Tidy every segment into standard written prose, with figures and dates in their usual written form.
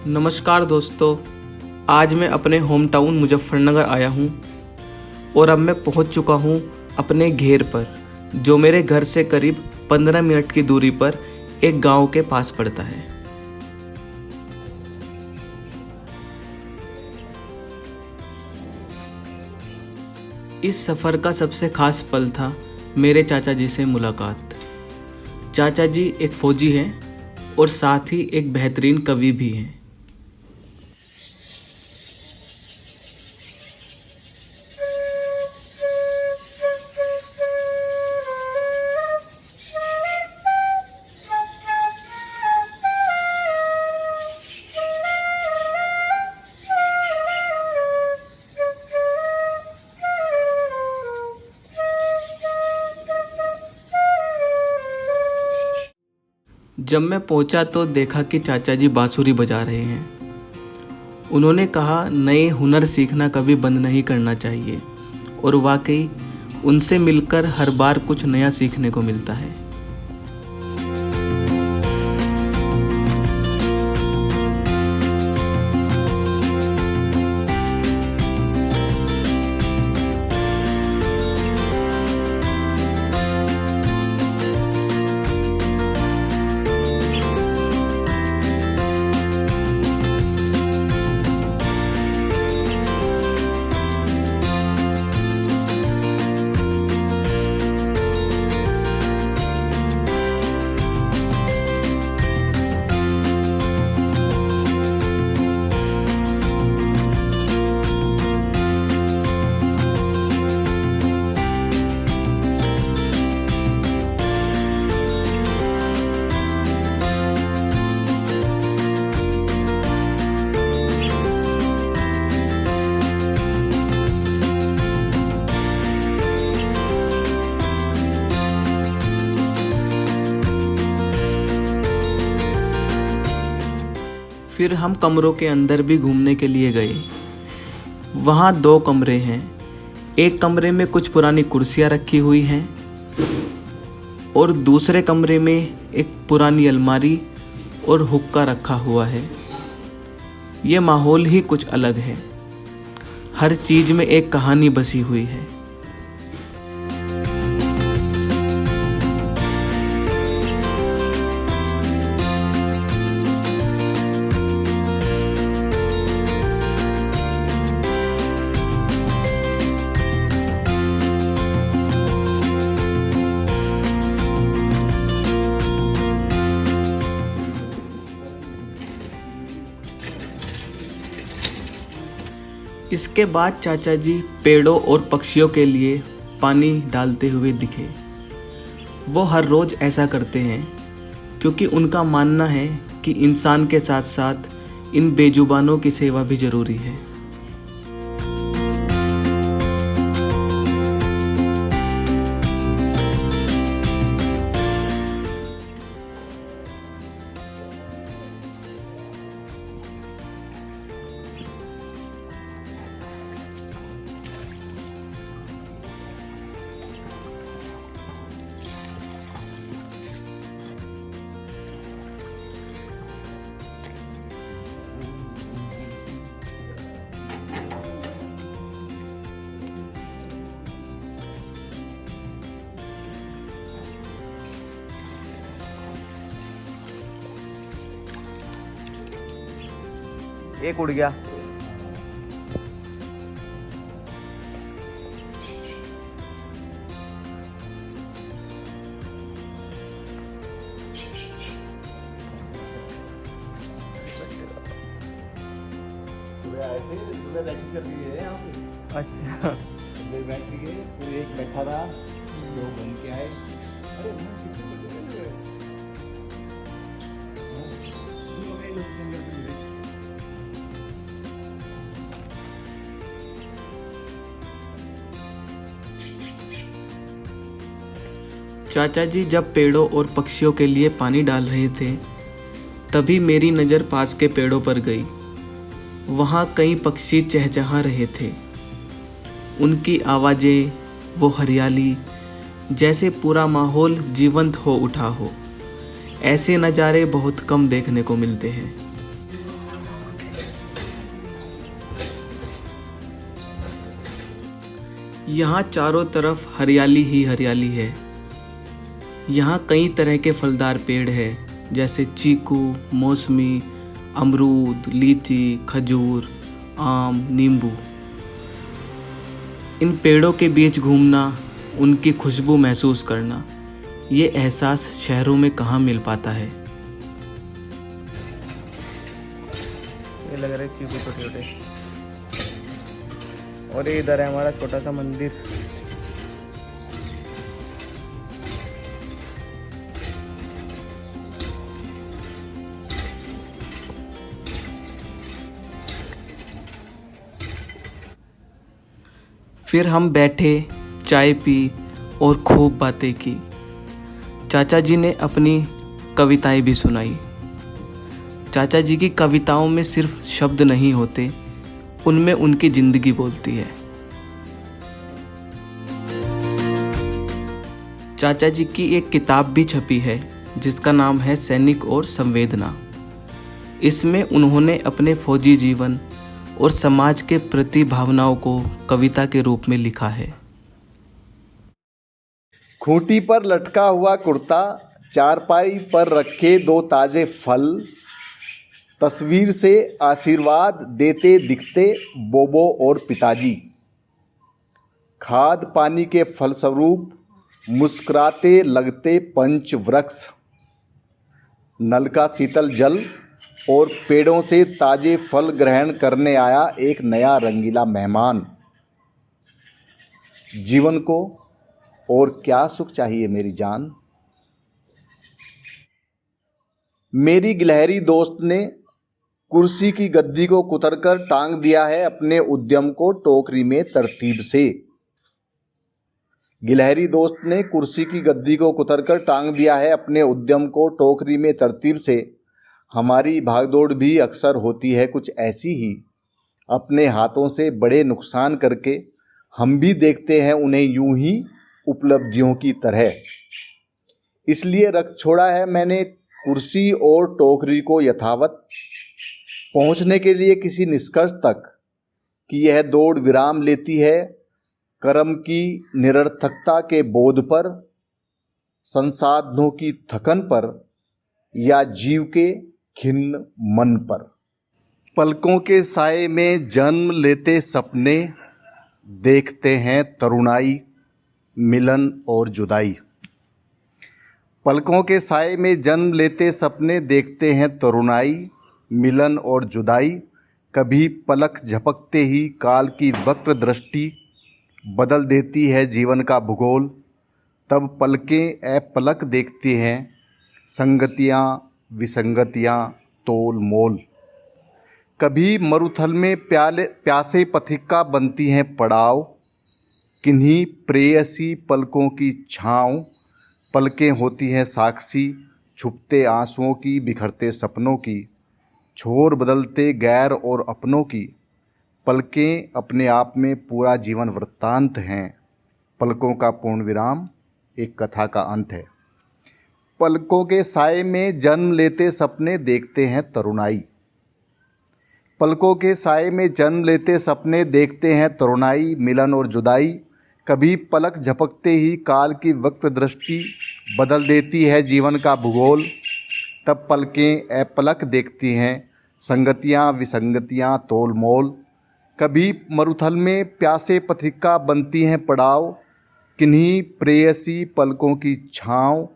नमस्कार दोस्तों, आज मैं अपने होम टाउन मुजफ्फरनगर आया हूँ और अब मैं पहुँच चुका हूँ अपने घेर पर, जो मेरे घर से करीब 15 मिनट की दूरी पर एक गांव के पास पड़ता है। इस सफ़र का सबसे खास पल था मेरे चाचा जी से मुलाकात। चाचा जी एक फ़ौजी हैं और साथ ही एक बेहतरीन कवि भी हैं। जब मैं पहुंचा तो देखा कि चाचा जी बांसुरी बजा रहे हैं। उन्होंने कहा नए हुनर सीखना कभी बंद नहीं करना चाहिए, और वाकई उनसे मिलकर हर बार कुछ नया सीखने को मिलता है। फिर हम कमरों के अंदर भी घूमने के लिए गए। वहाँ 2 कमरे हैं। एक कमरे में कुछ पुरानी कुर्सियाँ रखी हुई हैं और दूसरे कमरे में एक पुरानी अलमारी और हुक्का रखा हुआ है। ये माहौल ही कुछ अलग है। हर चीज़ में एक कहानी बसी हुई है। इसके बाद चाचा जी पेड़ों और पक्षियों के लिए पानी डालते हुए दिखे। वो हर रोज़ ऐसा करते हैं क्योंकि उनका मानना है कि इंसान के साथ साथ इन बेजुबानों की सेवा भी ज़रूरी है। एक उड़ गया। सुबह आए थे, सुबह प्रैक्टिस कर रही है यहाँ पे। अच्छा, सुबह बैठ के गए, कोई एक बैठा था, 2 घूम के आए। अरे वहाँ कितने लोग हैं? लोग सिंगल पे मिले। चाचा जी जब पेड़ों और पक्षियों के लिए पानी डाल रहे थे, तभी मेरी नज़र पास के पेड़ों पर गई। वहाँ कई पक्षी चहचहा रहे थे। उनकी आवाज़ें, वो हरियाली, जैसे पूरा माहौल जीवंत हो उठा हो। ऐसे नज़ारे बहुत कम देखने को मिलते हैं। यहाँ चारों तरफ हरियाली ही हरियाली है। यहाँ कई तरह के फलदार पेड़ हैं, जैसे चीकू, मौसमी, अमरूद, लीची, खजूर, आम, नींबू। इन पेड़ों के बीच घूमना, उनकी खुशबू महसूस करना, ये एहसास शहरों में कहाँ मिल पाता है। ये लग रहे चीकू छोटे छोटे। और ये इधर है हमारा छोटा सा मंदिर। फिर हम बैठे, चाय पी और खूब बातें की। चाचा जी ने अपनी कविताएं भी सुनाई। चाचा जी की कविताओं में सिर्फ शब्द नहीं होते, उनमें उनकी जिंदगी बोलती है। चाचा जी की एक किताब भी छपी है जिसका नाम है सैनिक और संवेदना। इसमें उन्होंने अपने फौजी जीवन और समाज के प्रति भावनाओं को कविता के रूप में लिखा है। खूंटी पर लटका हुआ कुर्ता, चारपाई पर रखे 2 ताजे फल, तस्वीर से आशीर्वाद देते दिखते बोबो और पिताजी। खाद पानी के फलस्वरूप मुस्कुराते लगते पंच वृक्ष, नल का शीतल जल और पेड़ों से ताजे फल ग्रहण करने आया एक नया रंगीला मेहमान। जीवन को और क्या सुख चाहिए मेरी जान। मेरी गिलहरी दोस्त ने कुर्सी की गद्दी को कुतरकर टांग दिया है अपने उद्यम को टोकरी में तरतीब से। गिलहरी दोस्त ने कुर्सी की गद्दी को कुतरकर टांग दिया है अपने उद्यम को टोकरी में तरतीब से। हमारी भागदौड़ भी अक्सर होती है कुछ ऐसी ही। अपने हाथों से बड़े नुकसान करके हम भी देखते हैं उन्हें यूं ही उपलब्धियों की तरह। इसलिए रख छोड़ा है मैंने कुर्सी और टोकरी को यथावत, पहुंचने के लिए किसी निष्कर्ष तक कि यह दौड़ विराम लेती है कर्म की निरर्थकता के बोध पर, संसाधनों की थकन पर या जीव के खिन्न मन पर। पलकों के साए में जन्म लेते सपने देखते हैं तरुणाई, मिलन और जुदाई। पलकों के साए में जन्म लेते सपने देखते हैं तरुणाई, मिलन और जुदाई। कभी पलक झपकते ही काल की वक्र दृष्टि बदल देती है जीवन का भूगोल। तब पलकें अपलक देखती हैं संगतियाँ विसंगतियाँ तोल मोल। कभी मरुथल में प्यासे पथिका बनती हैं पड़ाव, किन्हीं प्रेयसी पलकों की छाँव। पलकें होती हैं साक्षी छुपते आंसुओं की, बिखरते सपनों की, छोर बदलते गैर और अपनों की। पलकें अपने आप में पूरा जीवन वृत्तांत हैं। पलकों का पूर्ण विराम एक कथा का अंत है। पलकों के साए में जन्म लेते सपने देखते हैं तरुणाई। पलकों के साए में जन्म लेते सपने देखते हैं तरुणाई, मिलन और जुदाई। कभी पलक झपकते ही काल की वक्र दृष्टि बदल देती है जीवन का भूगोल। तब पलकें अपलक देखती हैं संगतियाँ विसंगतियाँ तोल मोल। कभी मरुथल में प्यासे पथिका बनती हैं पड़ाव, किन्हीं प्रेयसी पलकों की छाँव।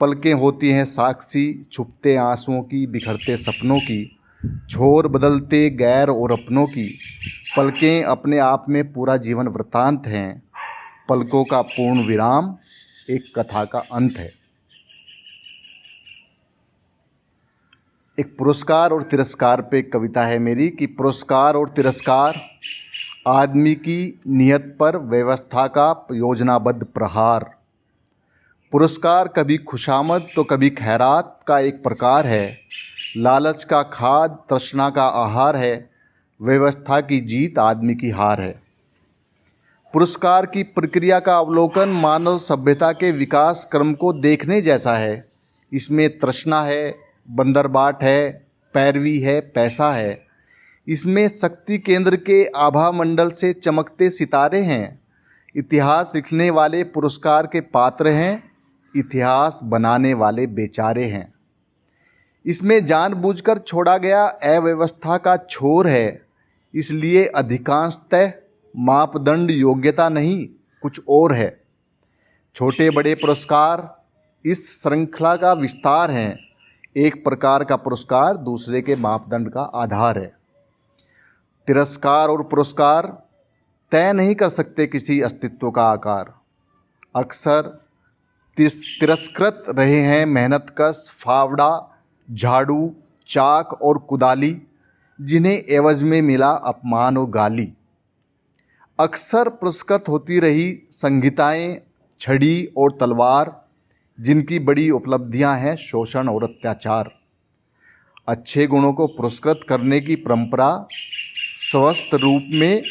पलकें होती हैं साक्षी छुपते आंसुओं की, बिखरते सपनों की, छोर बदलते गैर और अपनों की। पलकें अपने आप में पूरा जीवन वृत्तांत हैं। पलकों का पूर्ण विराम एक कथा का अंत है। एक पुरस्कार और तिरस्कार पे कविता है मेरी कि पुरस्कार और तिरस्कार आदमी की नियत पर व्यवस्था का योजनाबद्ध प्रहार। पुरस्कार कभी खुशामद तो कभी खैरात का एक प्रकार है। लालच का खाद तृष्णा का आहार है। व्यवस्था की जीत आदमी की हार है। पुरस्कार की प्रक्रिया का अवलोकन मानव सभ्यता के विकास क्रम को देखने जैसा है। इसमें तृष्णा है, बंदरबाट है, पैरवी है, पैसा है। इसमें शक्ति केंद्र के आभा मंडल से चमकते सितारे हैं। इतिहास लिखने वाले पुरस्कार के पात्र हैं, इतिहास बनाने वाले बेचारे हैं। इसमें जानबूझकर छोड़ा गया अव्यवस्था का छोर है, इसलिए अधिकांशतः मापदंड योग्यता नहीं कुछ और है। छोटे बड़े पुरस्कार इस श्रृंखला का विस्तार हैं। एक प्रकार का पुरस्कार दूसरे के मापदंड का आधार है। तिरस्कार और पुरस्कार तय नहीं कर सकते किसी अस्तित्व का आकार। अक्सर तिरस्कृत रहे हैं मेहनतकश फावड़ा, झाड़ू, चाक और कुदाली, जिन्हें एवज में मिला अपमान और गाली। अक्सर पुरस्कृत होती रही संहिताएं, छड़ी और तलवार, जिनकी बड़ी उपलब्धियां हैं शोषण और अत्याचार। अच्छे गुणों को पुरस्कृत करने की परंपरा स्वस्थ रूप में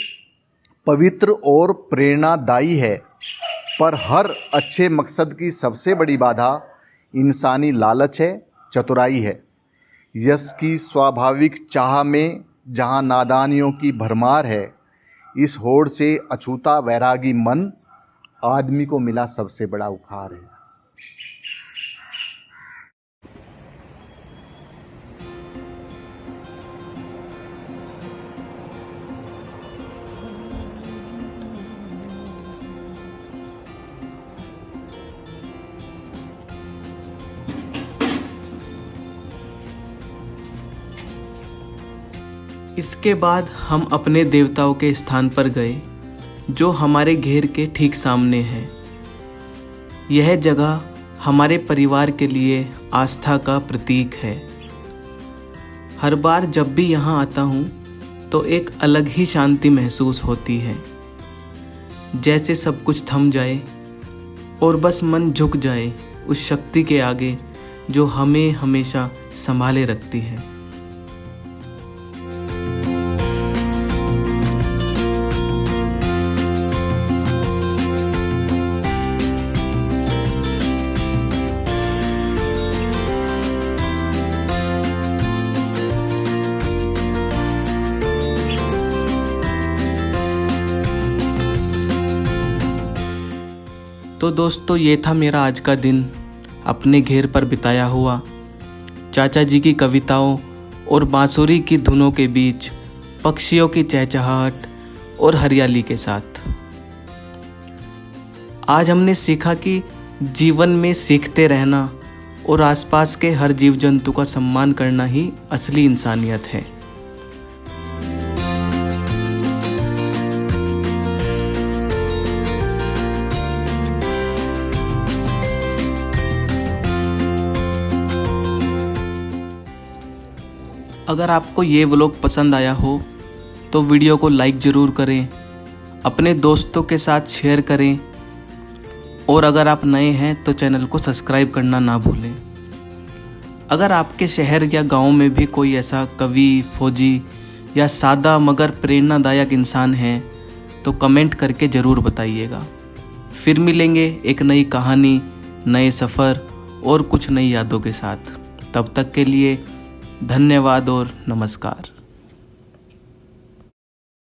पवित्र और प्रेरणादायी है, पर हर अच्छे मकसद की सबसे बड़ी बाधा इंसानी लालच है, चतुराई है। यश की स्वाभाविक चाह में जहाँ नादानियों की भरमार है, इस होड़ से अछूता वैरागी मन आदमी को मिला सबसे बड़ा उपहार है। इसके बाद हम अपने देवताओं के स्थान पर गए, जो हमारे घेर के ठीक सामने है। यह जगह हमारे परिवार के लिए आस्था का प्रतीक है। हर बार जब भी यहाँ आता हूँ तो एक अलग ही शांति महसूस होती है, जैसे सब कुछ थम जाए और बस मन झुक जाए उस शक्ति के आगे जो हमें हमेशा संभाले रखती है। तो दोस्तों, ये था मेरा आज का दिन अपने घेर पर बिताया हुआ, चाचा जी की कविताओं और बांसुरी की धुनों के बीच, पक्षियों की चहचहाहट और हरियाली के साथ। आज हमने सीखा कि जीवन में सीखते रहना और आसपास के हर जीव जंतु का सम्मान करना ही असली इंसानियत है। अगर आपको ये व्लॉग पसंद आया हो तो वीडियो को लाइक ज़रूर करें, अपने दोस्तों के साथ शेयर करें और अगर आप नए हैं तो चैनल को सब्सक्राइब करना ना भूलें। अगर आपके शहर या गांव में भी कोई ऐसा कवि, फौजी या सादा मगर प्रेरणादायक इंसान है तो कमेंट करके ज़रूर बताइएगा। फिर मिलेंगे एक नई कहानी, नए सफ़र और कुछ नई यादों के साथ। तब तक के लिए धन्यवाद और नमस्कार।